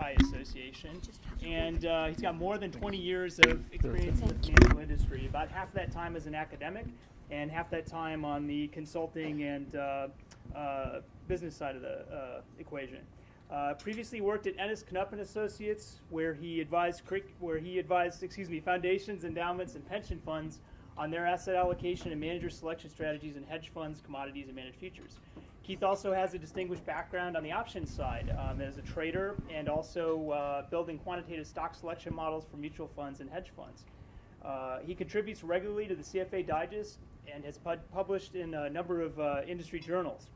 Kai Association. And he's got more than 20 years of experience in the financial industry, about half that time as an academic and half that time on the consulting and business side of the equation. Previously worked at Ennis Knupp and Associates, where he advised foundations, endowments, and pension funds on their asset allocation and manager selection strategies in hedge funds, commodities, and managed futures. Keith also has a distinguished background on the options side as a trader and also building quantitative stock selection models for mutual funds and hedge funds. He contributes regularly to the CFA Digest and has published in a number of industry journals.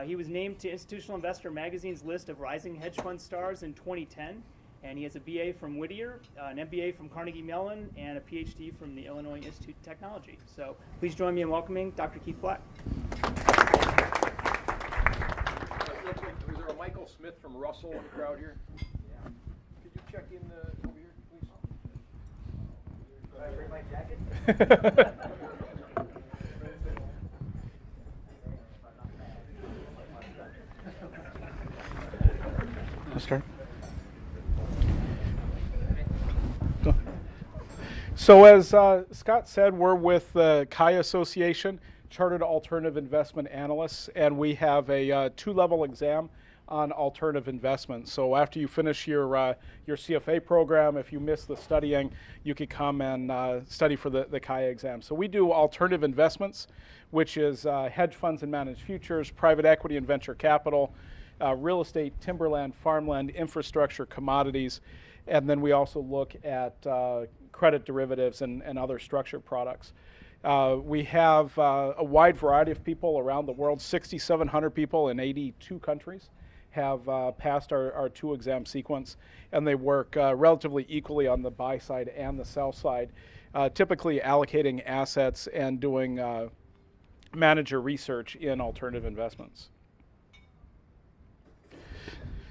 He was named to Institutional Investor magazine's list of rising hedge fund stars in 2010, and he has a BA from Whittier, an MBA from Carnegie Mellon, and a PhD from the Illinois Institute of Technology. So please join me in welcoming Dr. Keith Black. Is there a Michael Smith from Russell in the crowd here? Yeah. Could you check in over here, please? Do I bring my jacket? Start. So as Scott said, we're with the Kai Association, Chartered Alternative Investment Analysts, and we have a two-level exam on alternative investments. So after you finish your CFA program, if you miss the studying, you could come and study for the Kai exam. So we do alternative investments, which is hedge funds and managed futures, private equity and venture capital, real estate, timberland, farmland, infrastructure, commodities, and then we also look at credit derivatives and other structured products. We have a wide variety of people around the world. 6,700 people in 82 countries have passed our two exam sequence, and they work relatively equally on the buy side and the sell side, typically allocating assets and doing manager research in alternative investments.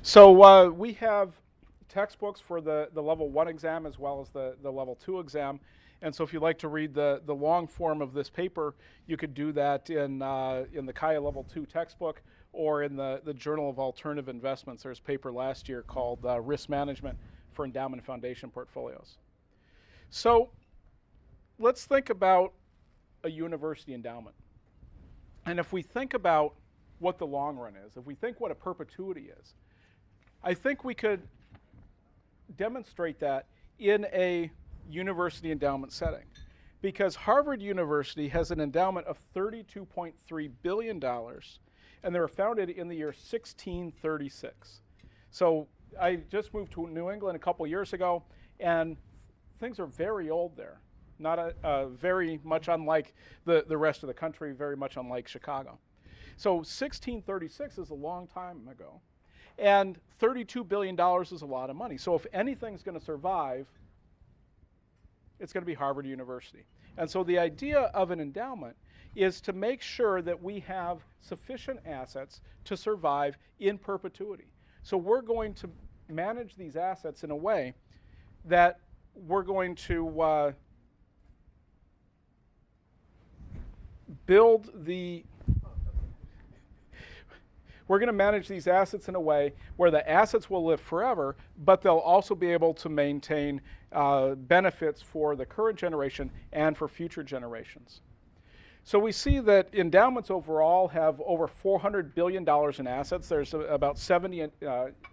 So we have textbooks for the level 1 exam as well as the level 2 exam. And so if you'd like to read the long form of this paper, you could do that in the Kai level 2 textbook or in the Journal of Alternative Investments. There's a paper last year called Risk Management for Endowment and Foundation Portfolios. So let's think about a university endowment. And if we think about what the long run is, if we think what a perpetuity is, I think we could demonstrate that in a university endowment setting, because Harvard University has an endowment of $32.3 billion, and they were founded in the year 1636. So I just moved to New England a couple years ago, and things are very old there. Not very much unlike the rest of the country, very much unlike Chicago. So 1636 is a long time ago. And $32 billion is a lot of money. So if anything's going to survive, it's going to be Harvard University. And so the idea of an endowment is to make sure that we have sufficient assets to survive in perpetuity. So we're going to manage these assets in a way that we're going to we're going to manage these assets in a way where the assets will live forever, but they'll also be able to maintain benefits for the current generation and for future generations. So we see that endowments overall have over $400 billion in assets. There's about 70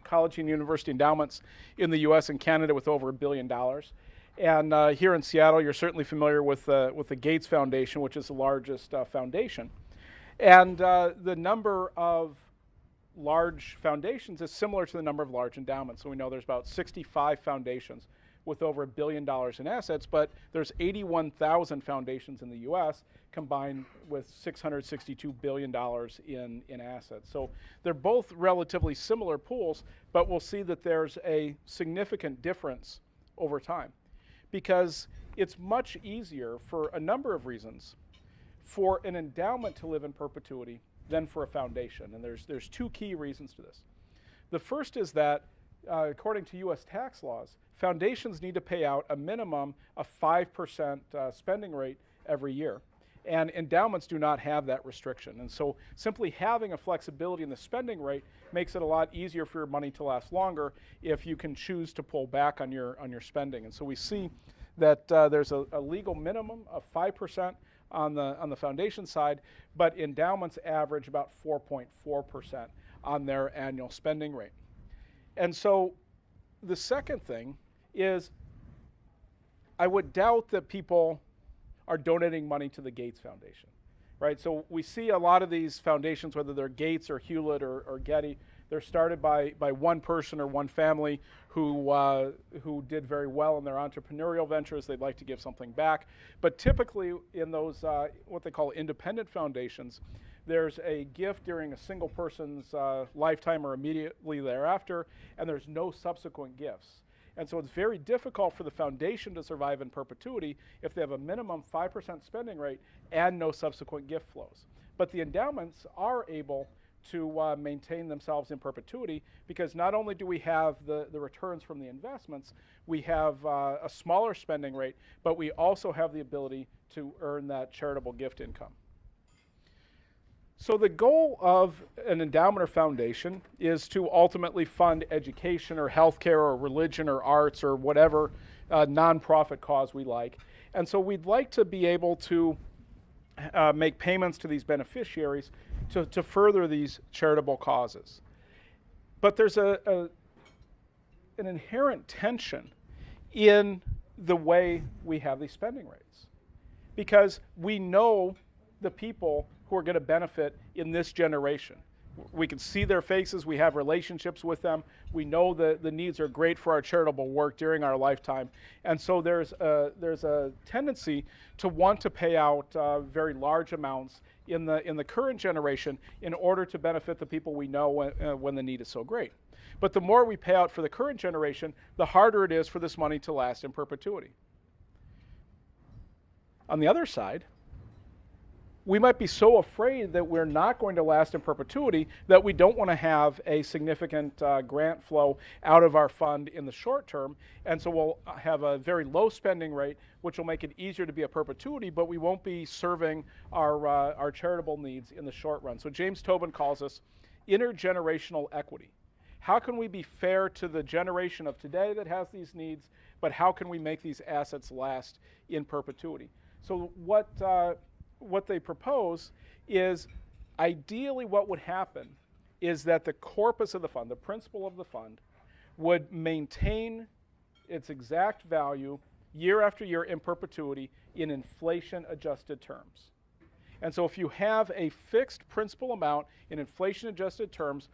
college and university endowments in the US and Canada with over $1 billion. And here in Seattle, you're certainly familiar with the Gates Foundation, which is the largest foundation. And the number of large foundations is similar to the number of large endowments. So we know there's about 65 foundations with over $1 billion in assets, but there's 81,000 foundations in the US combined with $662 billion in assets. So they're both relatively similar pools, but we'll see that there's a significant difference over time, because it's much easier for a number of reasons for an endowment to live in perpetuity than for a foundation. And there's two key reasons to this. The first is that according to US tax laws, foundations need to pay out a minimum of 5% spending rate every year. And endowments do not have that restriction. And so simply having a flexibility in the spending rate makes it a lot easier for your money to last longer if you can choose to pull back on your spending. And so we see that there's a legal minimum of 5% on the foundation side, but endowments average about 4.4% on their annual spending rate. And so the second thing is I would doubt that people are donating money to the Gates Foundation, right? So we see a lot of these foundations, whether they're Gates or Hewlett or Getty, they're started by one person or one family who did very well in their entrepreneurial ventures. They'd like to give something back. But typically in those what they call independent foundations, there's a gift during a single person's lifetime or immediately thereafter, and there's no subsequent gifts. And so it's very difficult for the foundation to survive in perpetuity if they have a minimum 5% spending rate and no subsequent gift flows. But the endowments are able to maintain themselves in perpetuity because not only do we have the returns from the investments, we have a smaller spending rate, but we also have the ability to earn that charitable gift income. So the goal of an endowment or foundation is to ultimately fund education or healthcare or religion or arts or whatever nonprofit cause we like. And so we'd like to be able to make payments to these beneficiaries to further these charitable causes. But there's an inherent tension in the way we have these spending rates, because we know the people who are going to benefit in this generation. We can see their faces, we have relationships with them, we know the needs are great for our charitable work during our lifetime, and so there's a tendency to want to pay out very large amounts in the current generation in order to benefit the people we know when the need is so great. But the more we pay out for the current generation, the harder it is for this money to last in perpetuity. On the other side, we might be so afraid that we're not going to last in perpetuity that we don't want to have a significant grant flow out of our fund in the short term, and so we'll have a very low spending rate, which will make it easier to be a perpetuity, but we won't be serving our charitable needs in the short run. So James Tobin calls this intergenerational equity. How can we be fair to the generation of today that has these needs, but how can we make these assets last in perpetuity? So what they propose is, ideally what would happen is that the corpus of the fund, the principal of the fund, would maintain its exact value year after year in perpetuity in inflation-adjusted terms. And so if you have a fixed principal amount in inflation-adjusted terms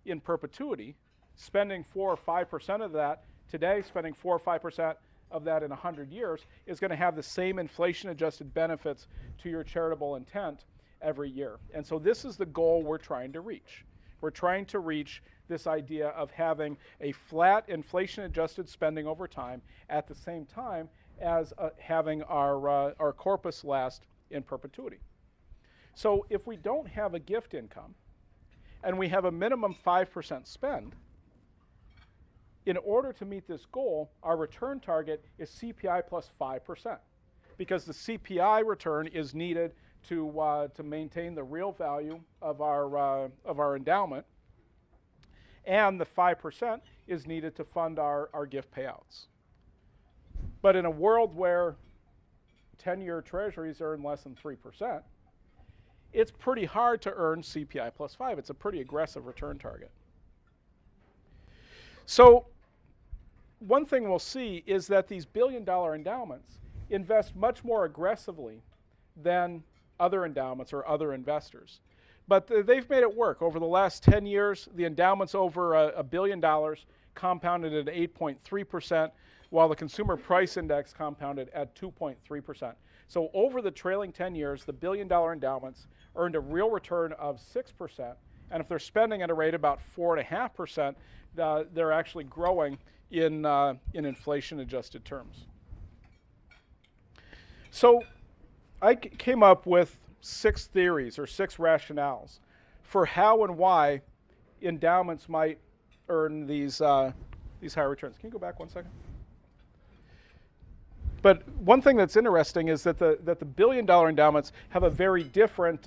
in perpetuity, spending 4 or 5% of that today, spending 4 or 5% of that in 100 years is going to have the same inflation-adjusted benefits to your charitable intent every year. And so this is the goal we're trying to reach. We're trying to reach this idea of having a flat inflation-adjusted spending over time at the same time as having our corpus last in perpetuity. So if we don't have a gift income and we have a minimum 5% spend, in order to meet this goal, our return target is CPI plus 5%, because the CPI return is needed to maintain the real value of our endowment, and the 5% is needed to fund our gift payouts. But in a world where 10-year treasuries earn less than 3%, it's pretty hard to earn CPI plus 5. It's a pretty aggressive return target. So one thing we'll see is that these billion-dollar endowments invest much more aggressively than other endowments or other investors. But they've made it work. Over the last 10 years, the endowments over $1 billion compounded at 8.3%, while the consumer price index compounded at 2.3%. So over the trailing 10 years, the billion-dollar endowments earned a real return of 6%, and if they're spending at a rate about 4.5%, they're actually growing in inflation-adjusted terms. So I came up with 6 theories or 6 rationales for how and why endowments might earn these higher returns. Can you go back one second? But one thing that's interesting is that the billion-dollar endowments have a very different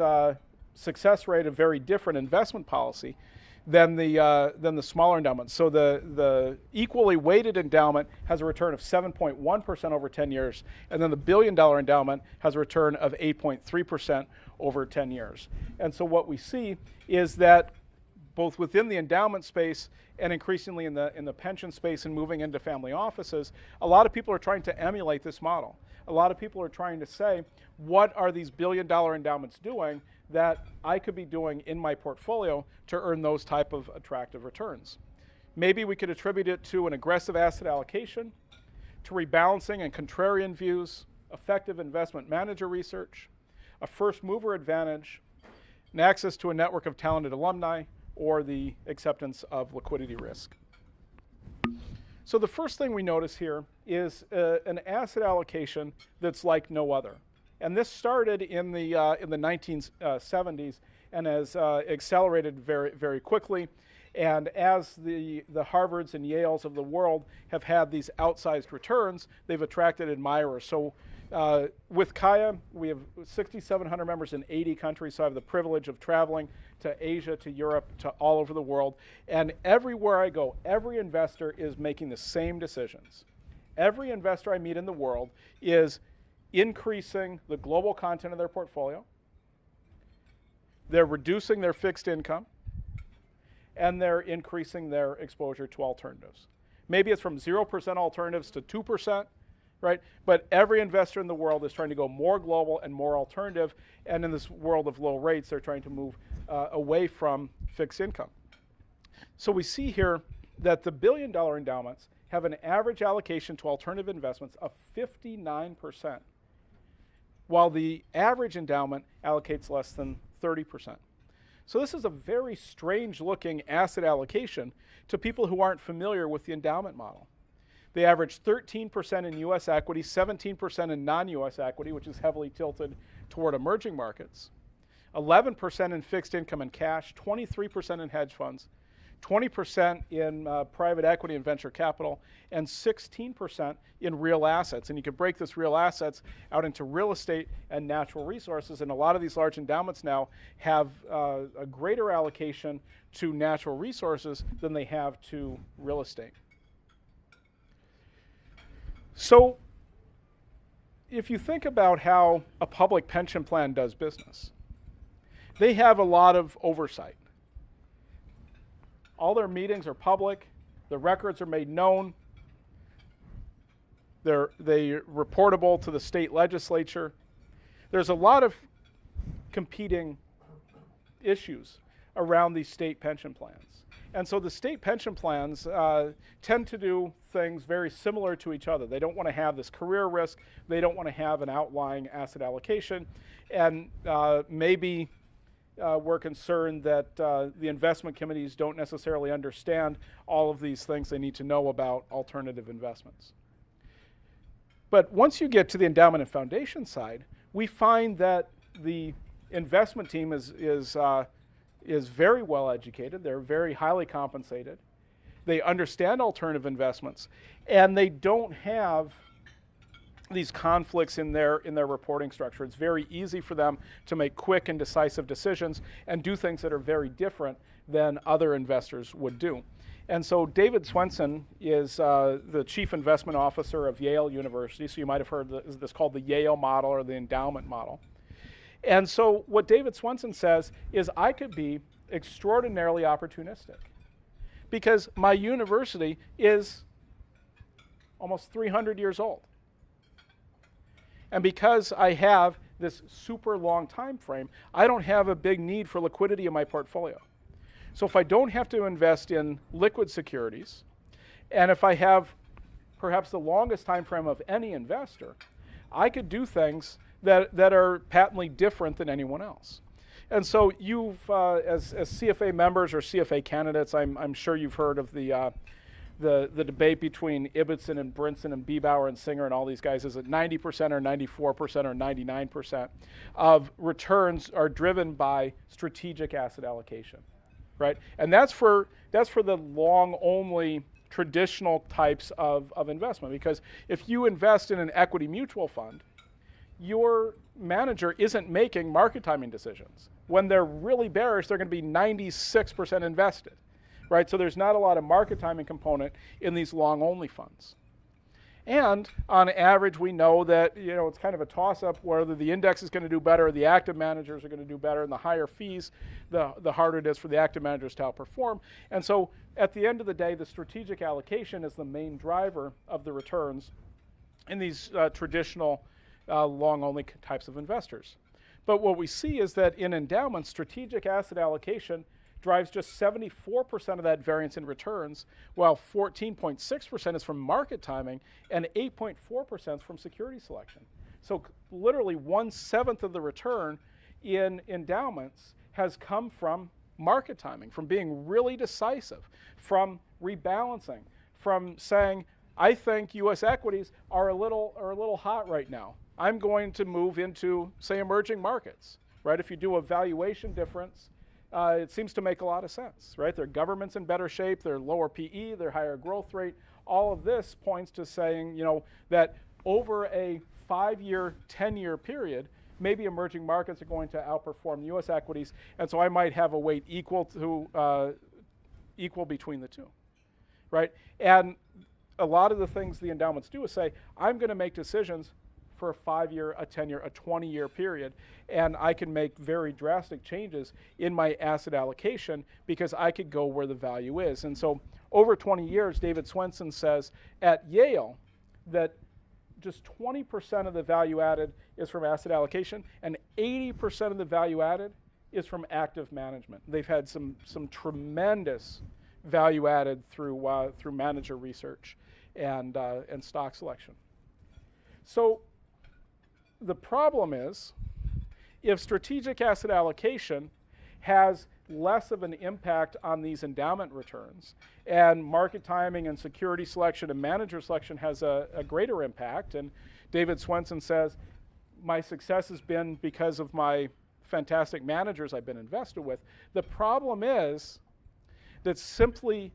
success rate, a very different investment policy than the smaller endowments. So the equally weighted endowment has a return of 7.1% over 10 years, and then the billion-dollar endowment has a return of 8.3% over 10 years. And so what we see is that both within the endowment space and increasingly in the pension space and moving into family offices, a lot of people are trying to emulate this model. A lot of people are trying to say, what are these billion-dollar endowments doing that I could be doing in my portfolio to earn those type of attractive returns? Maybe we could attribute it to an aggressive asset allocation, to rebalancing and contrarian views, effective investment manager research, a first mover advantage, and access to a network of talented alumni, or the acceptance of liquidity risk. So the first thing we notice here is an asset allocation that's like no other. And this started in the 1970s and has accelerated very, very quickly. And as the Harvards and Yales of the world have had these outsized returns, they've attracted admirers. So with Kaya, we have 6,700 members in 80 countries, so I have the privilege of traveling to Asia, to Europe, to all over the world. And everywhere I go, every investor is making the same decisions. Every investor I meet in the world is increasing the global content of their portfolio. They're reducing their fixed income, and they're increasing their exposure to alternatives. Maybe it's from 0% alternatives to 2%, right? But every investor in the world is trying to go more global and more alternative, and in this world of low rates, they're trying to move away from fixed income. So we see here that the billion-dollar endowments have an average allocation to alternative investments of 59%, while the average endowment allocates less than 30%. So this is a very strange-looking asset allocation to people who aren't familiar with the endowment model. They average 13% in U.S. equity, 17% in non-U.S. equity, which is heavily tilted toward emerging markets, 11% in fixed income and cash, 23% in hedge funds, 20% in private equity and venture capital, and 16% in real assets. And you can break this real assets out into real estate and natural resources. And a lot of these large endowments now have a greater allocation to natural resources than they have to real estate. So if you think about how a public pension plan does business, they have a lot of oversight. All their meetings are public. The records are made known. They're reportable to the state legislature. There's a lot of competing issues around these state pension plans. And so the state pension plans tend to do things very similar to each other. They don't want to have this career risk. They don't want to have an outlying asset allocation. And maybe we're concerned that the investment committees don't necessarily understand all of these things they need to know about alternative investments. But once you get to the endowment and foundation side, we find that the investment team is very well educated. They're very highly compensated. They understand alternative investments, and they don't have these conflicts in their reporting structure. It's very easy for them to make quick and decisive decisions and do things that are very different than other investors would do. And so David Swensen is the chief investment officer of Yale University. So you might have heard this called the Yale model or the endowment model. And so what David Swensen says is I could be extraordinarily opportunistic because my university is almost 300 years old. And because I have this super long time frame, I don't have a big need for liquidity in my portfolio. So if I don't have to invest in liquid securities, and if I have perhaps the longest time frame of any investor, I could do things that are patently different than anyone else. And so you've, as CFA members or CFA candidates, I'm sure you've heard of the debate between Ibbotson and Brinson and Biebauer and Singer and all these guys. Is it 90% or 94% or 99% of returns are driven by strategic asset allocation, right? And that's for the long only traditional types of investment. Because if you invest in an equity mutual fund, your manager isn't making market timing decisions. When they're really bearish, they're going to be 96% invested, right? So there's not a lot of market timing component in these long-only funds. And on average, we know that it's kind of a toss-up whether the index is going to do better or the active managers are going to do better, and the higher fees, the harder it is for the active managers to outperform. And so at the end of the day, the strategic allocation is the main driver of the returns in these traditional long-only types of investors. But what we see is that in endowments, strategic asset allocation drives just 74% of that variance in returns, while 14.6% is from market timing and 8.4% from security selection. So literally 1/7 of the return in endowments has come from market timing, from being really decisive, from rebalancing, from saying, I think U.S. equities are a little hot right now. I'm going to move into, say, emerging markets, right? If you do a valuation difference, it seems to make a lot of sense, right? Their government's in better shape, their lower PE, their higher growth rate. All of this points to saying, that over a 5-year, 10-year period, maybe emerging markets are going to outperform U.S. equities, and so I might have a weight equal between the two, right? And a lot of the things the endowments do is say, I'm going to make decisions for a 5-year, a 10-year, a 20-year period, and I can make very drastic changes in my asset allocation because I could go where the value is. And so over 20 years, David Swensen says at Yale that just 20% of the value added is from asset allocation, and 80% of the value added is from active management. They've had some tremendous value added through manager research and stock selection. So the problem is, if strategic asset allocation has less of an impact on these endowment returns, and market timing and security selection and manager selection has a greater impact, and David Swensen says, my success has been because of my fantastic managers I've been invested with. The problem is that simply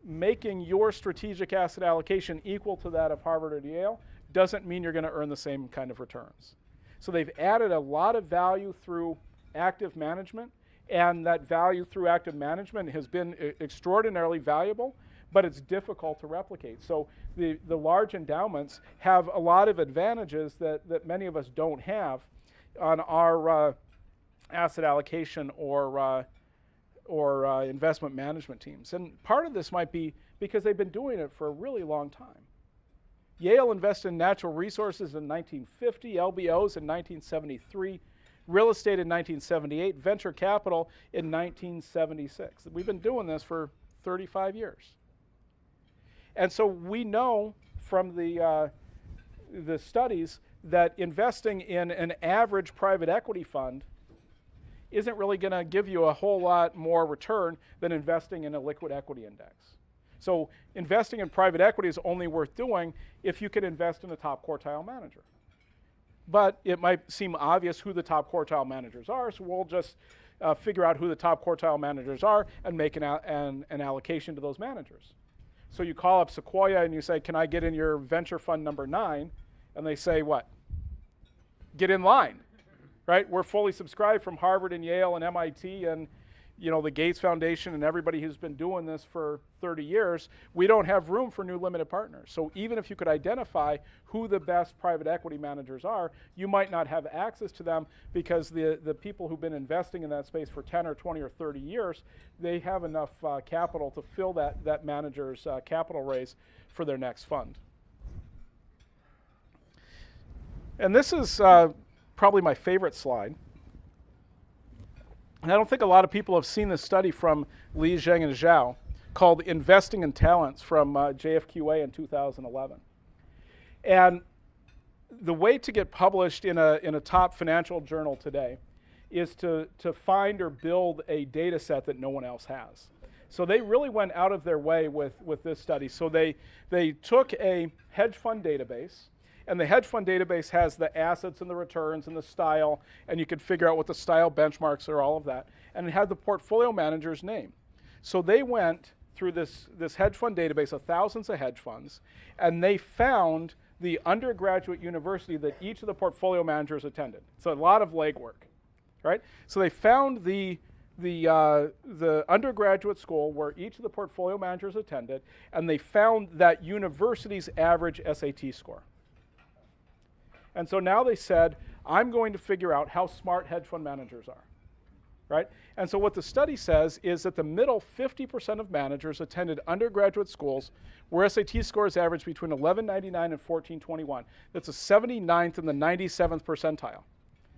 making your strategic asset allocation equal to that of Harvard or Yale doesn't mean you're going to earn the same kind of returns. So they've added a lot of value through active management, and that value through active management has been extraordinarily valuable, but it's difficult to replicate. So the large endowments have a lot of advantages that many of us don't have on our asset allocation or investment management teams. And part of this might be because they've been doing it for a really long time. Yale invested in natural resources in 1950, LBOs in 1973, real estate in 1978, venture capital in 1976. We've been doing this for 35 years. And so we know from the studies that investing in an average private equity fund isn't really going to give you a whole lot more return than investing in a liquid equity index. So investing in private equity is only worth doing if you can invest in a top quartile manager. But it might seem obvious who the top quartile managers are, so we'll just figure out who the top quartile managers are and make an allocation to those managers. So you call up Sequoia and you say, can I get in your venture fund number 9? And they say what? Get in line, right? We're fully subscribed from Harvard and Yale and MIT and the Gates Foundation and everybody who's been doing this for 30 years. We don't have room for new limited partners. So even if you could identify who the best private equity managers are, you might not have access to them because the people who've been investing in that space for 10 or 20 or 30 years, they have enough capital to fill that manager's capital raise for their next fund. And this is probably my favorite slide. And I don't think a lot of people have seen this study from Li, Zheng, and Zhao called Investing in Talents from JFQA in 2011. And the way to get published in a top financial journal today is to find or build a data set that no one else has. So they really went out of their way with this study. So they took a hedge fund database, and the hedge fund database has the assets and the returns and the style, and you could figure out what the style benchmarks are, all of that. And it had the portfolio manager's name. So they went through this hedge fund database of thousands of hedge funds, and they found the undergraduate university that each of the portfolio managers attended. So a lot of legwork, right? So they found the undergraduate school where each of the portfolio managers attended, and they found that university's average SAT score. And so now they said, I'm going to figure out how smart hedge fund managers are, right? And so what the study says is that the middle 50% of managers attended undergraduate schools where SAT scores average between 1199 and 1421. That's the 79th and the 97th percentile,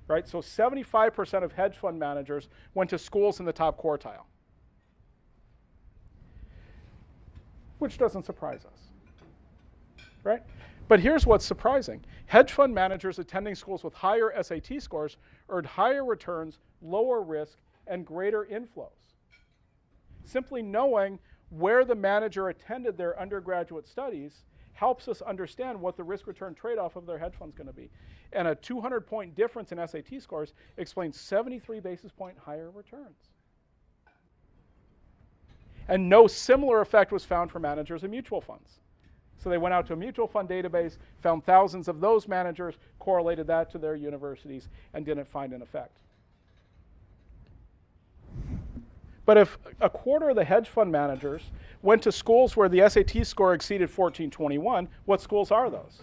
right? So 75% of hedge fund managers went to schools in the top quartile, which doesn't surprise us, right? But here's what's surprising. Hedge fund managers attending schools with higher SAT scores earned higher returns, lower risk, and greater inflows. Simply knowing where the manager attended their undergraduate studies helps us understand what the risk-return trade-off of their hedge fund is going to be. And a 200-point difference in SAT scores explains 73 basis point higher returns. And no similar effect was found for managers in mutual funds. So they went out to a mutual fund database, found thousands of those managers, correlated that to their universities, and didn't find an effect. But if a quarter of the hedge fund managers went to schools where the SAT score exceeded 1421, what schools are those?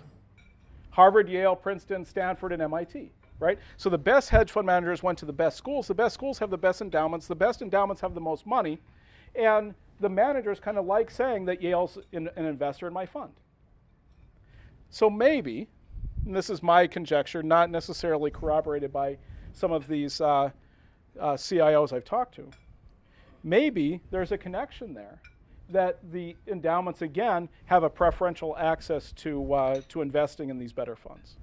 Harvard, Yale, Princeton, Stanford, and MIT, right? So the best hedge fund managers went to the best schools. The best schools have the best endowments. The best endowments have the most money. And the managers kind of like saying that Yale's an investor in my fund. So maybe, and this is my conjecture, not necessarily corroborated by some of these CIOs I've talked to, maybe there's a connection there that the endowments, again, have a preferential access to investing in these better funds.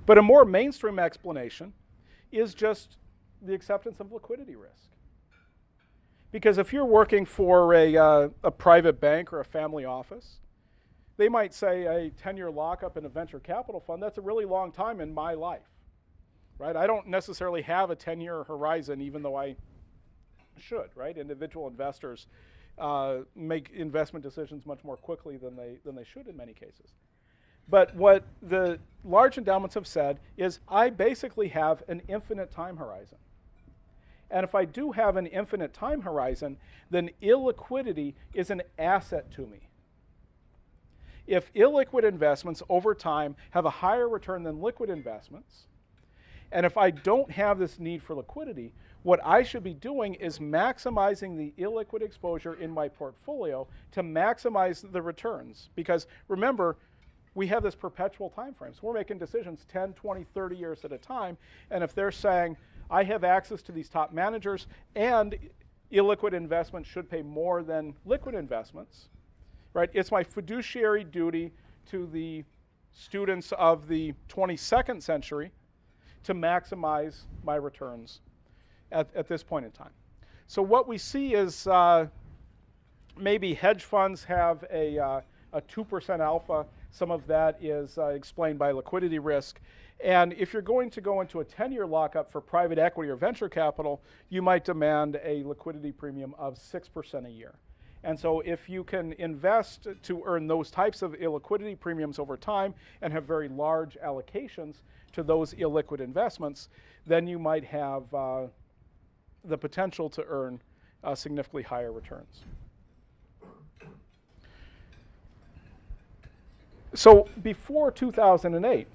But a more mainstream explanation is just the acceptance of liquidity risk. Because if you're working for a private bank or a family office, they might say a 10-year lockup in a venture capital fund, that's a really long time in my life, right? I don't necessarily have a 10-year horizon, even though I should, right? Individual investors make investment decisions much more quickly than they should in many cases. But what the large endowments have said is I basically have an infinite time horizon. And if I do have an infinite time horizon, then illiquidity is an asset to me. If illiquid investments over time have a higher return than liquid investments, and if I don't have this need for liquidity, what I should be doing is maximizing the illiquid exposure in my portfolio to maximize the returns. Because remember, we have this perpetual time frame. So we're making decisions 10, 20, 30 years at a time. And if they're saying, I have access to these top managers and illiquid investments should pay more than liquid investments, right? It's my fiduciary duty to the students of the 22nd century to maximize my returns at this point in time. So what we see is maybe hedge funds have a 2% alpha. Some of that is explained by liquidity risk. And if you're going to go into a 10-year lockup for private equity or venture capital, you might demand a liquidity premium of 6% a year. And so if you can invest to earn those types of illiquidity premiums over time and have very large allocations to those illiquid investments, then you might have the potential to earn significantly higher returns. So before 2008,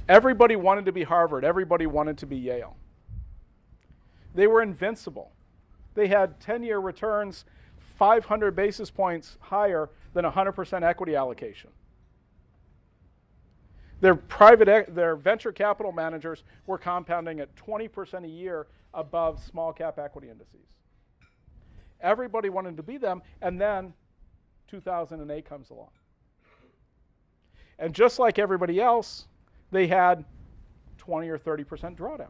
everybody wanted to be Harvard. Everybody wanted to be Yale. They were invincible. They had 10-year returns 500 basis points higher than 100% equity allocation. Their venture capital managers were compounding at 20% a year above small cap equity indices. Everybody wanted to be them, and then 2008 comes along. And just like everybody else, they had 20 or 30% drawdowns.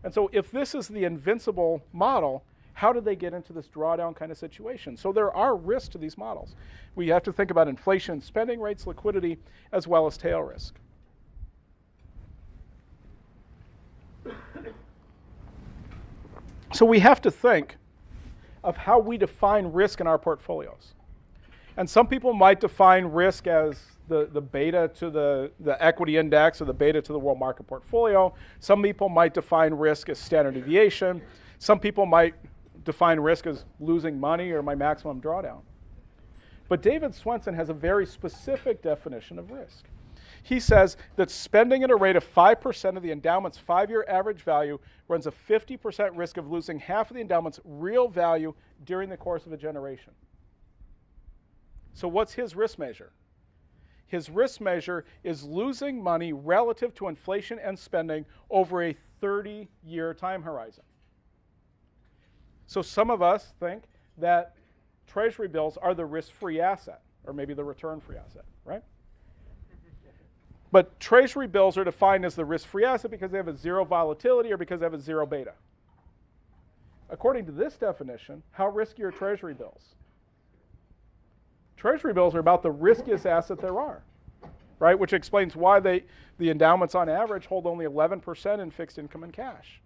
And so if this is the invincible model, how did they get into this drawdown kind of situation? So there are risks to these models. We have to think about inflation, spending rates, liquidity, as well as tail risk. So we have to think of how we define risk in our portfolios. And some people might define risk as the beta to the equity index or the beta to the world market portfolio. Some people might define risk as standard deviation. Some people might define risk as losing money or my maximum drawdown. But David Swensen has a very specific definition of risk. He says that spending at a rate of 5% of the endowment's 5-year average value runs a 50% risk of losing half of the endowment's real value during the course of a generation. So what's his risk measure? His risk measure is losing money relative to inflation and spending over a 30-year time horizon. So some of us think that treasury bills are the risk-free asset, or maybe the return-free asset, right? But treasury bills are defined as the risk-free asset because they have a zero volatility or because they have a zero beta. According to this definition, how risky are treasury bills? Treasury bills are about the riskiest asset there are, right? Which explains why the endowments on average hold only 11% in fixed income and cash.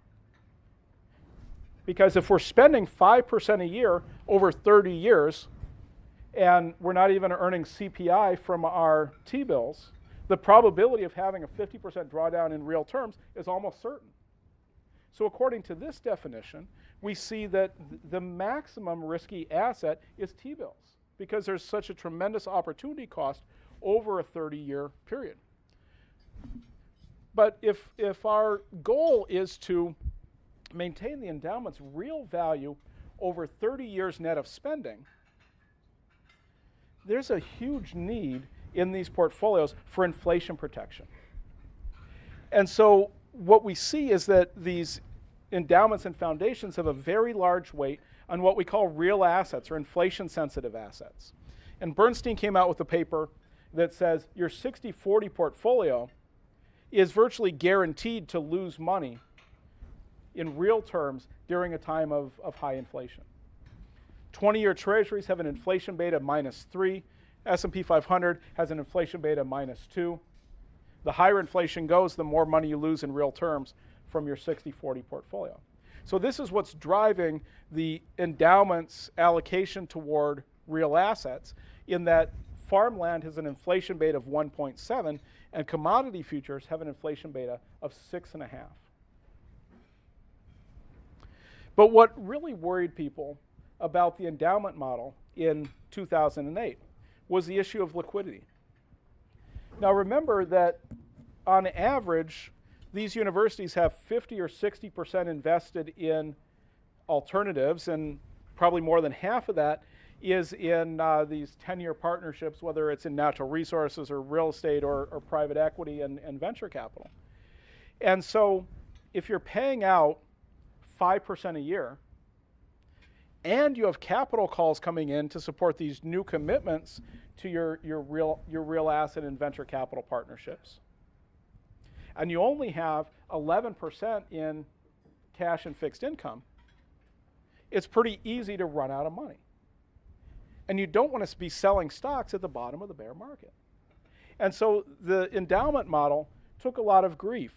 Because if we're spending 5% a year over 30 years, and we're not even earning CPI from our T-bills, the probability of having a 50% drawdown in real terms is almost certain. So according to this definition, we see that the maximum risky asset is T-bills because there's such a tremendous opportunity cost over a 30-year period. But if our goal is to maintain the endowment's real value over 30 years net of spending, there's a huge need in these portfolios for inflation protection. And so what we see is that these endowments and foundations have a very large weight on what we call real assets or inflation-sensitive assets. And Bernstein came out with a paper that says your 60-40 portfolio is virtually guaranteed to lose money in real terms during a time of high inflation. 20-year treasuries have an inflation beta of -3. S&P 500 has an inflation beta of -2. The higher inflation goes, the more money you lose in real terms from your 60-40 portfolio. So this is what's driving the endowment's allocation toward real assets, in that farmland has an inflation beta of 1.7 and commodity futures have an inflation beta of 6.5. But what really worried people about the endowment model in 2008 was the issue of liquidity. Now remember that on average, these universities have 50 or 60% invested in alternatives, and probably more than half of that is in these 10-year partnerships, whether it's in natural resources or real estate or private equity and venture capital. And so if you're paying out 5% a year, and you have capital calls coming in to support these new commitments to your real asset and venture capital partnerships, and you only have 11% in cash and fixed income, it's pretty easy to run out of money. And you don't want to be selling stocks at the bottom of the bear market. And so the endowment model took a lot of grief.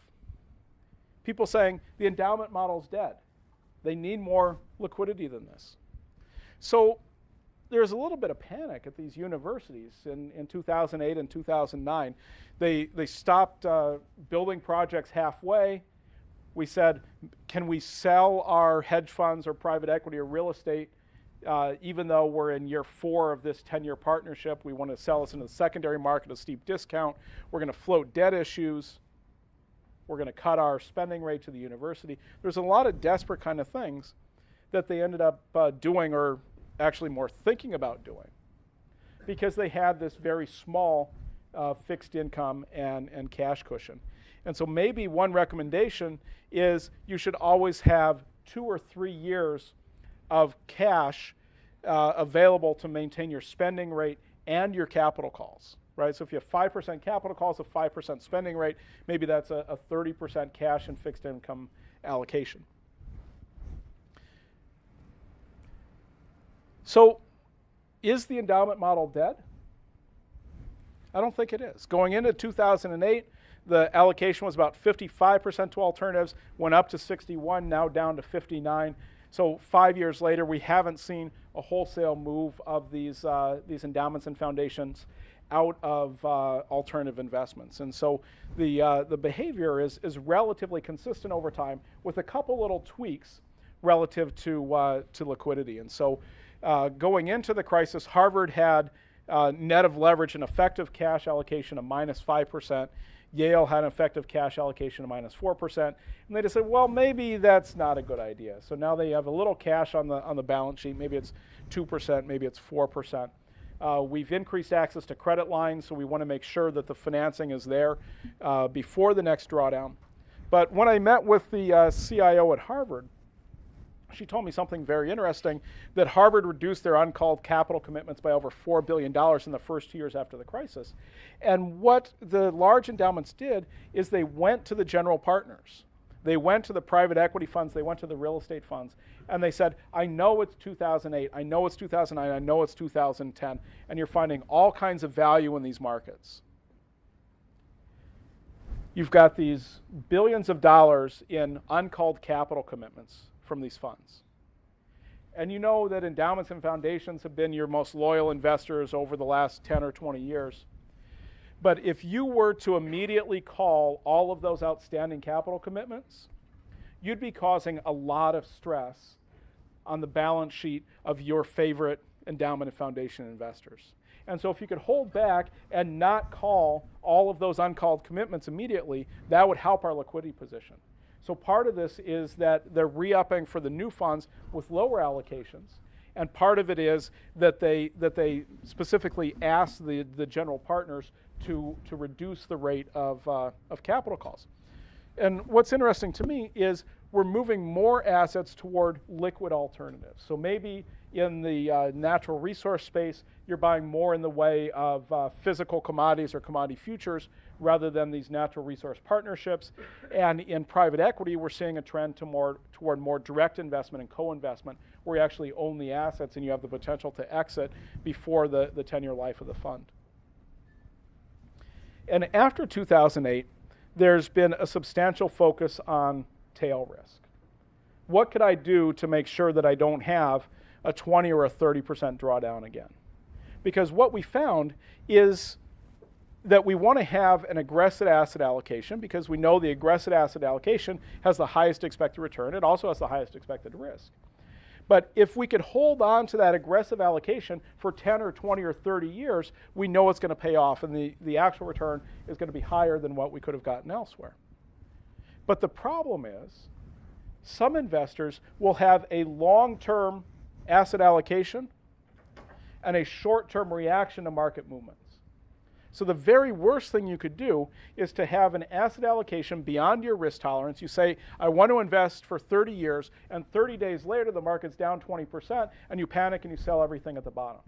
People saying the endowment model's dead. They need more liquidity than this. So there's a little bit of panic at these universities in 2008 and 2009. They stopped building projects halfway. We said, can we sell our hedge funds or private equity or real estate even though we're in year 4 of this 10-year partnership? We want to sell this into the secondary market at a steep discount. We're going to float debt issues. We're going to cut our spending rate to the university. There's a lot of desperate kind of things that they ended up doing, or actually more thinking about doing, because they had this very small fixed income and cash cushion. And so maybe one recommendation is you should always have 2 or 3 years of cash available to maintain your spending rate and your capital calls. Right, so if you have 5% capital calls, a 5% spending rate, maybe that's a 30% cash and fixed income allocation. So is the endowment model dead? I don't think it is. Going into 2008, the allocation was about 55% to alternatives, went up to 61, now down to 59. So 5 years later, we haven't seen a wholesale move of these endowments and foundations out of alternative investments. And so the behavior is relatively consistent over time with a couple little tweaks relative to liquidity. And so going into the crisis, Harvard had net of leverage an effective cash allocation of -5%. Yale had an effective cash allocation of -4%, and they just said, well, maybe that's not a good idea. So now they have a little cash on the balance sheet. Maybe it's 2%, maybe it's 4%. We've increased access to credit lines, so we want to make sure that the financing is there before the next drawdown. But when I met with the CIO at Harvard, she told me something very interesting, that Harvard reduced their uncalled capital commitments by over $4 billion in the first 2 years after the crisis. And what the large endowments did is they went to the general partners. They went to the private equity funds, they went to the real estate funds, and they said, I know it's 2008, I know it's 2009, I know it's 2010, and you're finding all kinds of value in these markets. You've got these billions of dollars in uncalled capital commitments from these funds. And you know that endowments and foundations have been your most loyal investors over the last 10 or 20 years. But if you were to immediately call all of those outstanding capital commitments, you'd be causing a lot of stress on the balance sheet of your favorite endowment and foundation investors. And so if you could hold back and not call all of those uncalled commitments immediately, that would help our liquidity position. So part of this is that they're re-upping for the new funds with lower allocations, and part of it is that they specifically ask the general partners to reduce the rate of capital calls. And what's interesting to me is we're moving more assets toward liquid alternatives. So maybe in the natural resource space, you're buying more in the way of physical commodities or commodity futures rather than these natural resource partnerships. And in private equity, we're seeing a trend toward more direct investment and co-investment, where you actually own the assets and you have the potential to exit before the 10-year life of the fund. And after 2008, there's been a substantial focus on tail risk. What could I do to make sure that I don't have a 20 or a 30% drawdown again? Because what we found is that we want to have an aggressive asset allocation, because we know the aggressive asset allocation has the highest expected return. It also has the highest expected risk. But if we could hold on to that aggressive allocation for 10 or 20 or 30 years, we know it's going to pay off, and the actual return is going to be higher than what we could have gotten elsewhere. But the problem is, some investors will have a long-term asset allocation and a short-term reaction to market movements. So the very worst thing you could do is to have an asset allocation beyond your risk tolerance. You say, I want to invest for 30 years, and 30 days later the market's down 20%, and you panic and you sell everything at the bottom.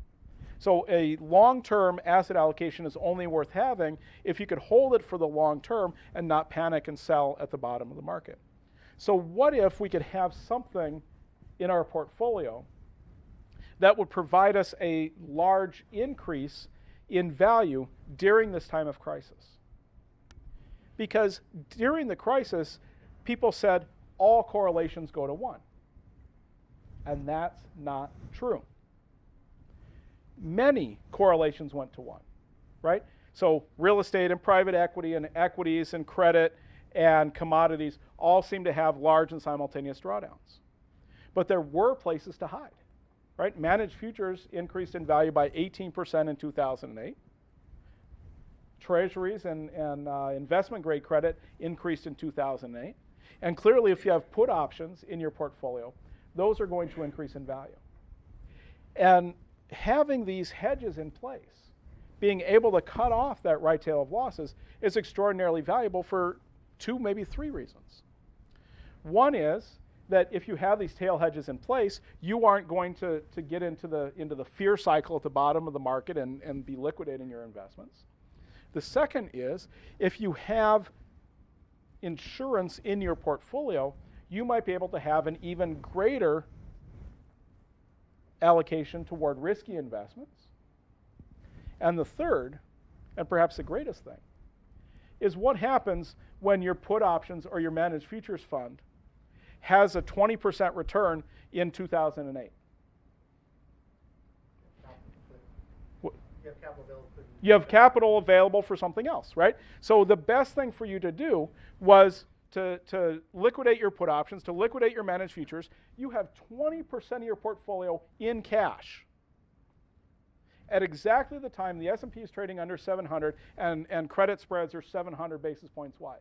So a long-term asset allocation is only worth having if you could hold it for the long term and not panic and sell at the bottom of the market. So what if we could have something in our portfolio that would provide us a large increase in value during this time of crisis? Because during the crisis, people said all correlations go to 1. And that's not true. Many correlations went to 1, right? So real estate and private equity and equities and credit and commodities all seem to have large and simultaneous drawdowns. But there were places to hide. Right? Managed futures increased in value by 18% in 2008. Treasuries and investment grade credit increased in 2008. And clearly, if you have put options in your portfolio, those are going to increase in value. And having these hedges in place, being able to cut off that right tail of losses, is extraordinarily valuable for 2, maybe 3 reasons. One is that if you have these tail hedges in place, you aren't going to get into the fear cycle at the bottom of the market and be liquidating your investments. The second is, if you have insurance in your portfolio, you might be able to have an even greater allocation toward risky investments. And the third, and perhaps the greatest thing, is what happens when your put options or your managed futures fund has a 20% return in 2008. You have capital available for something else, right? So the best thing for you to do was to liquidate your put options, to liquidate your managed futures. You have 20% of your portfolio in cash. At exactly the time the S&P is trading under 700 and credit spreads are 700 basis points wide.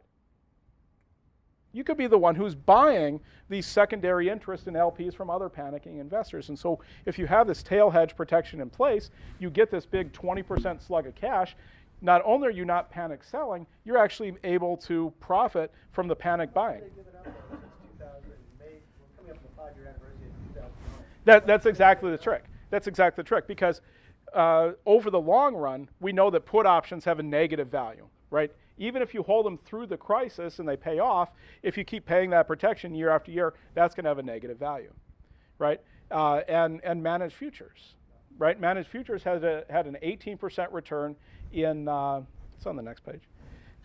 You could be the one who's buying these secondary interest in LPs from other panicking investors. And so if you have this tail hedge protection in place, you get this big 20% slug of cash. Not only are you not panic selling, you're actually able to profit from the panic buying. That's exactly the trick. That's exactly the trick, because over the long run, we know that put options have a negative value, right? Even if you hold them through the crisis and they pay off, if you keep paying that protection year after year, that's going to have a negative value, right? And managed futures, right? Managed futures had an 18% return in, it's on the next page.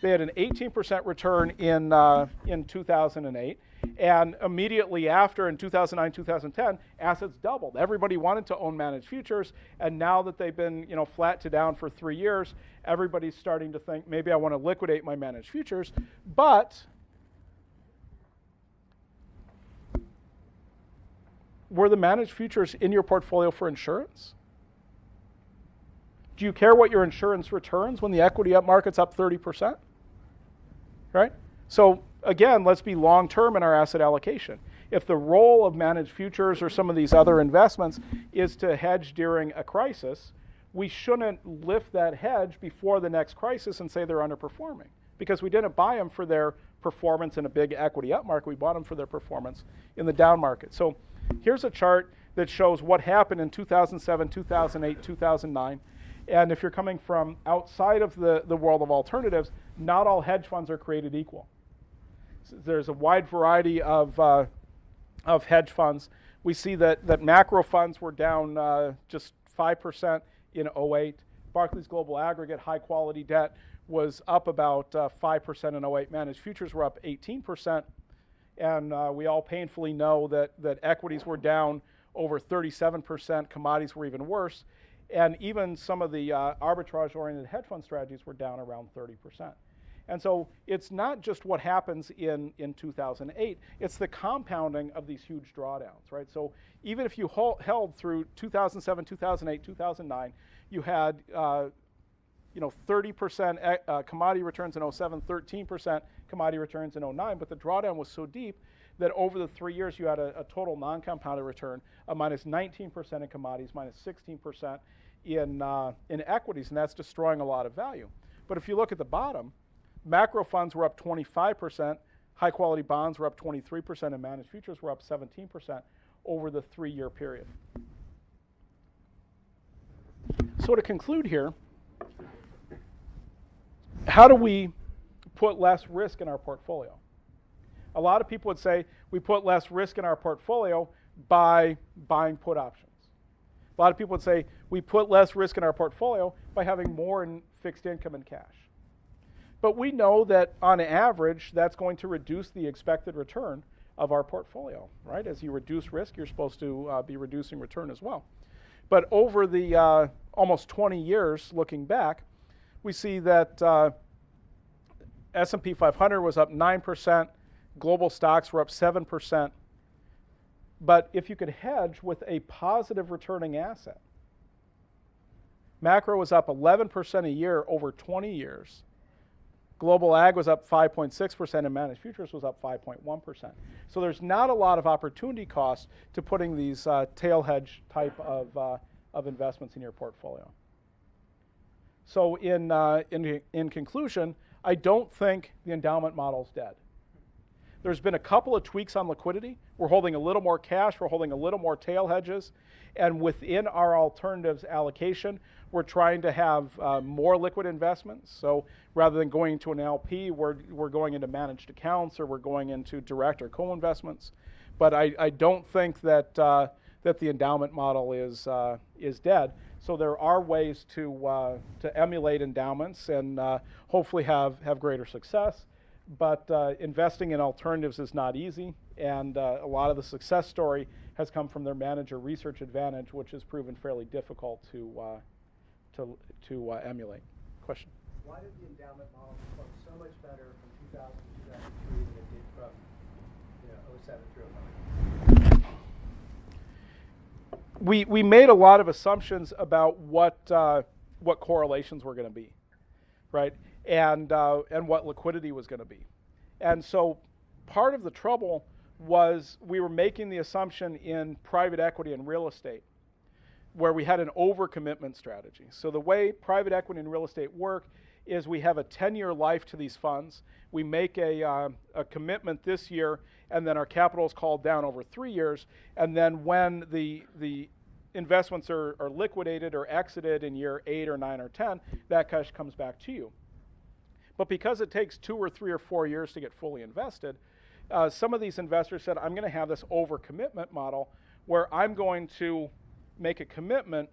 They had an 18% return in 2008, and immediately after, in 2009, 2010, assets doubled. Everybody wanted to own managed futures, and now that they've been flat to down for 3 years, everybody's starting to think, maybe I want to liquidate my managed futures. But were the managed futures in your portfolio for insurance? Do you care what your insurance returns when the equity up market's up 30%? Right? So again, let's be long-term in our asset allocation. If the role of managed futures or some of these other investments is to hedge during a crisis, we shouldn't lift that hedge before the next crisis and say they're underperforming, because we didn't buy them for their performance in a big equity up market. We bought them for their performance in the down market. So here's a chart that shows what happened in 2007, 2008, 2009. And if you're coming from outside of the world of alternatives, not all hedge funds are created equal. So there's a wide variety of hedge funds. We see that macro funds were down just 5% in 08. Barclays Global Aggregate high quality debt was up about 5% in 08. Managed futures were up 18%. And we all painfully know that equities were down over 37%. Commodities were even worse. And even some of the arbitrage-oriented hedge fund strategies were down around 30%. And so it's not just what happens in 2008, it's the compounding of these huge drawdowns, right? So even if you held through 2007, 2008, 2009, you had 30% commodity returns in 07, 13% commodity returns in 09, but the drawdown was so deep that over the 3 years you had a total non-compounded return of minus 19% in commodities, minus 16% in equities, and that's destroying a lot of value. But if you look at the bottom, macro funds were up 25%, high-quality bonds were up 23%, and managed futures were up 17% over the 3-year period. So to conclude here, how do we put less risk in our portfolio? A lot of people would say we put less risk in our portfolio by buying put options. A lot of people would say we put less risk in our portfolio by having more in fixed income and cash. But we know that on average, that's going to reduce the expected return of our portfolio, right? As you reduce risk, you're supposed to be reducing return as well. But over the almost 20 years looking back, we see that S&P 500 was up 9%, global stocks were up 7%. But if you could hedge with a positive returning asset, macro was up 11% a year over 20 years. Global ag was up 5.6%, and managed futures was up 5.1%. So there's not a lot of opportunity cost to putting these tail hedge type of investments in your portfolio. So in conclusion, I don't think the endowment model is dead. There's been a couple of tweaks on liquidity. We're holding a little more cash, we're holding a little more tail hedges, and within our alternatives allocation, we're trying to have more liquid investments. So rather than going to an LP, we're going into managed accounts, or we're going into direct or co-investments. But I don't think that the endowment model is dead. So there are ways to emulate endowments and hopefully have greater success. But investing in alternatives is not easy, and a lot of the success story has come from their manager research advantage, which has proven fairly difficult to emulate. Question? Why did the endowment model perform so much better from 2000 to 2003 than it did from 07 through 09? We made a lot of assumptions about what correlations were going to be, right, and what liquidity was going to be, and so part of the trouble was we were making the assumption in private equity and real estate, where we had an overcommitment strategy. So the way private equity and real estate work is we have a 10-year life to these funds. We make a commitment this year, and then our capital is called down over 3 years. And then when the investments are liquidated or exited in year 8 or 9 or 10, that cash comes back to you. But because it takes 2 or 3 or 4 years to get fully invested, some of these investors said, I'm going to have this overcommitment model where I'm going to make a commitment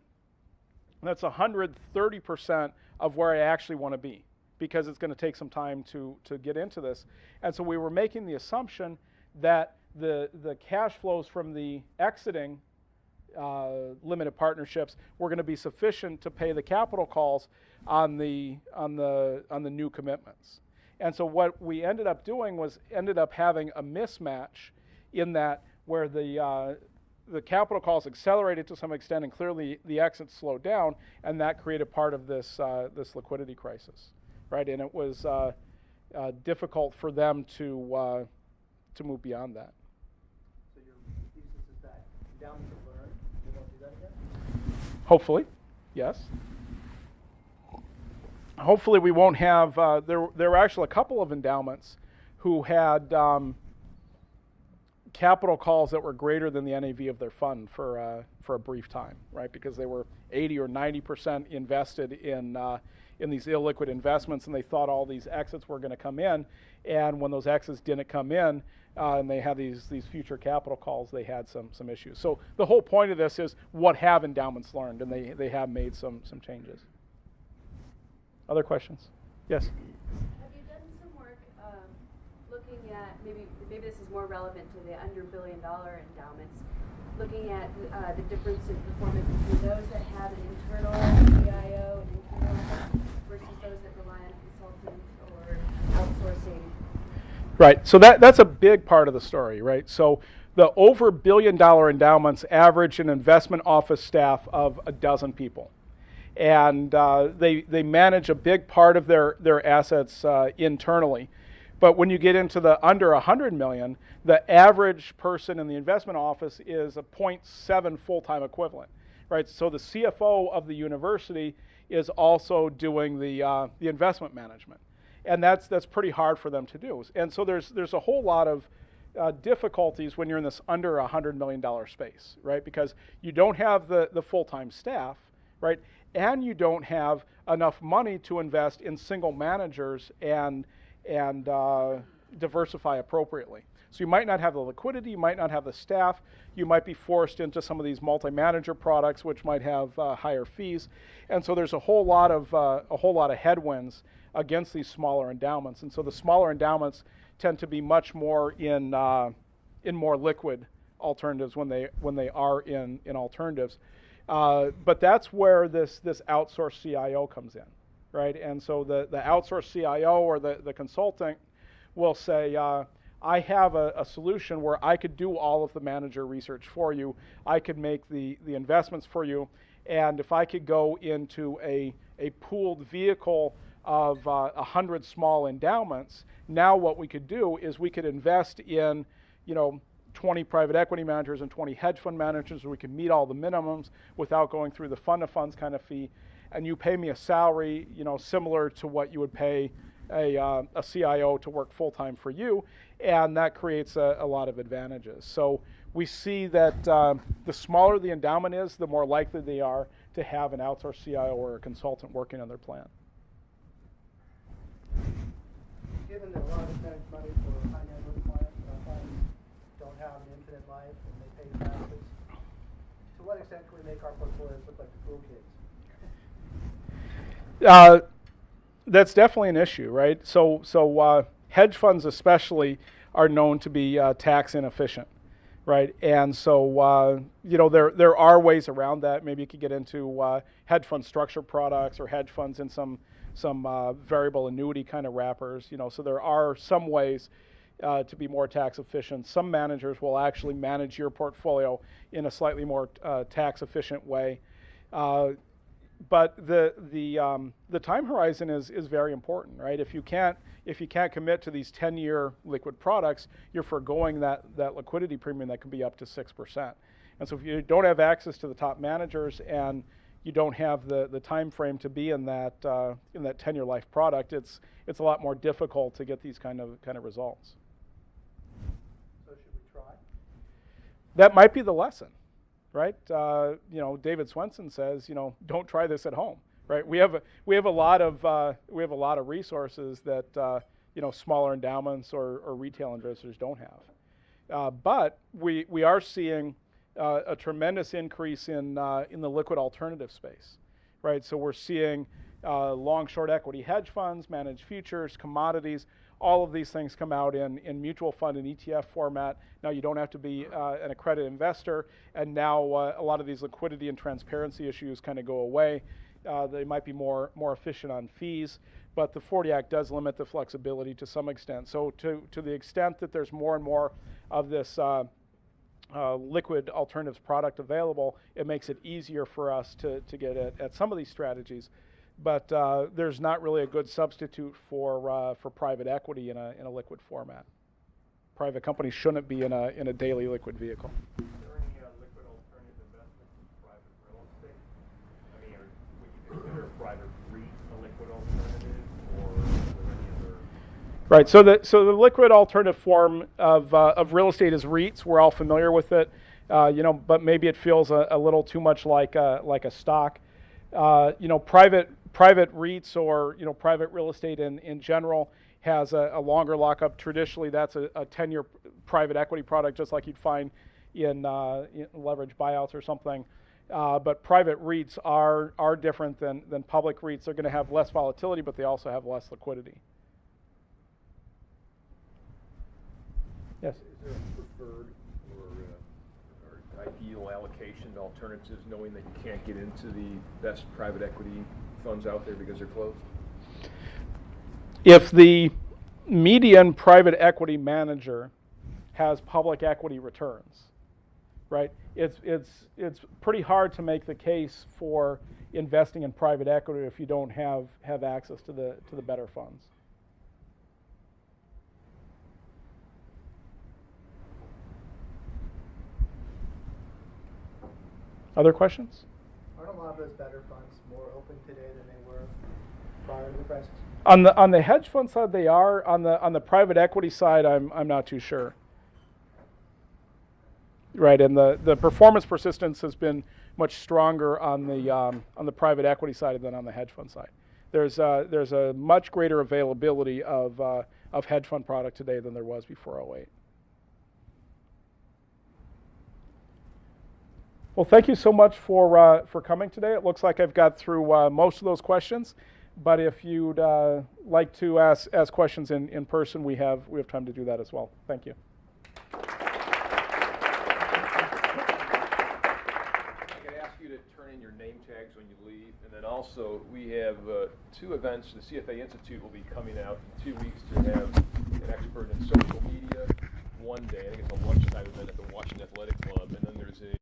that's 130% of where I actually want to be, because it's going to take some time to get into this. And so we were making the assumption that the cash flows from the exiting limited partnerships were going to be sufficient to pay the capital calls on the new commitments. And so what we ended up doing was having a mismatch in that where the capital calls accelerated to some extent, and clearly the exits slowed down, and that created part of this liquidity crisis, right? And it was difficult for them to move beyond that. So your thesis is that endowments have learned, they won't do that again? Hopefully, yes. Hopefully we won't have, there were actually a couple of endowments who had capital calls that were greater than the NAV of their fund for a brief time, right? Because they were 80 or 90% invested in these illiquid investments, and they thought all these exits were going to come in. And when those exits didn't come in, and they had these future capital calls, they had some issues. So the whole point of this is, what have endowments learned? And they have made some changes. Other questions? Yes? Have you done some work looking at, maybe this is more relevant to the under $1 billion endowments, looking at the difference in performance between those that have an internal CIO and internal versus those that rely on a consultant or outsourcing? Right. So that's a big part of the story, right? So the over $1 billion endowments average an investment office staff of 12 people. And they manage a big part of their assets internally. But when you get into the under 100 million, the average person in the investment office is a 0.7 full-time equivalent, right? So the CFO of the university is also doing the investment management, and that's pretty hard for them to do. And so there's a whole lot of difficulties when you're in this under $100 million space, right? Because you don't have the full-time staff, right? And you don't have enough money to invest in single managers and diversify appropriately. So you might not have the liquidity, you might not have the staff, you might be forced into some of these multi-manager products, which might have higher fees. And so there's a whole lot of headwinds against these smaller endowments. And so the smaller endowments tend to be much more in more liquid alternatives when they are in alternatives. But that's where this outsourced CIO comes in, right? And so the outsourced CIO or the consultant will say, I have a solution where I could do all of the manager research for you. I could make the investments for you. And if I could go into a pooled vehicle of 100 small endowments, now what we could do is we could invest in, 20 private equity managers and 20 hedge fund managers, where we can meet all the minimums without going through the fund of funds kind of fee. And you pay me a salary, similar to what you would pay a CIO to work full-time for you. And that creates a lot of advantages. So we see that the smaller the endowment is, the more likely they are to have an outsourced CIO or a consultant working on their plan. Given that a lot of the managed money for high net worth clients don't have an infinite life and they pay taxes, to what extent can we make our portfolios look like the cool kids? That's definitely an issue, right? So hedge funds especially are known to be tax inefficient, right? And so there are ways around that. Maybe you could get into hedge fund structured products or hedge funds in some variable annuity kind of wrappers. So there are some ways to be more tax efficient. Some managers will actually manage your portfolio in a slightly more tax efficient way. But the time horizon is very important, right? If you can't commit to these 10-year liquid products, you're foregoing that liquidity premium that can be up to 6%. And so if you don't have access to the top managers and you don't have the time frame to be in that 10-year life product, it's a lot more difficult to get these kind of results. So should we try? That might be the lesson, right? David Swenson says, don't try this at home, right? We have a lot of resources that smaller endowments or retail investors don't have, but we are seeing a tremendous increase in the liquid alternative space, right? So we're seeing long short equity hedge funds, managed futures, commodities. All of these things come out in mutual fund and ETF format. Now you don't have to be an accredited investor, and now a lot of these liquidity and transparency issues kind of go away. They might be more efficient on fees, but the 40 Act does limit the flexibility to some extent. So to the extent that there's more and more of this liquid alternatives product available, it makes it easier for us to get at some of these strategies. But there's not really a good substitute for private equity in a liquid format. Private companies shouldn't be in a daily liquid vehicle. Is there any liquid alternative investments in private real estate? I mean, would you consider a private REIT a liquid alternative, or is there any other? Right. So the liquid alternative form of real estate is REITs. We're all familiar with it, but maybe it feels a little too much like a stock. Private REITs or private real estate in general has a longer lockup. Traditionally, that's a 10-year private equity product, just like you'd find in leveraged buyouts or something. But private REITs are different than public REITs. They're going to have less volatility, but they also have less liquidity. Yes. Is there a preferred or ideal allocation to alternatives, knowing that you can't get into the best private equity funds out there because they're closed? If the median private equity manager has public equity returns, right? It's pretty hard to make the case for investing in private equity if you don't have access to the better funds. Other questions? Aren't a lot of those better funds more open today than they were prior to the crisis? On the hedge fund side, they are. On the private equity side, I'm not too sure. Right, and the performance persistence has been much stronger on the private equity side than on the hedge fund side. There's a much greater availability of hedge fund product today than there was before 2008. Well, thank you so much for coming today. It looks like I've got through most of those questions, but if you'd like to ask questions in person, we have time to do that as well. Thank you. I could ask you to turn in your name tags when you leave, and then also we have 2 events. The CFA Institute will be coming out in 2 weeks to have an expert in social media one day. I think it's a lunchtime event at the Washington Athletic Club, and then there's a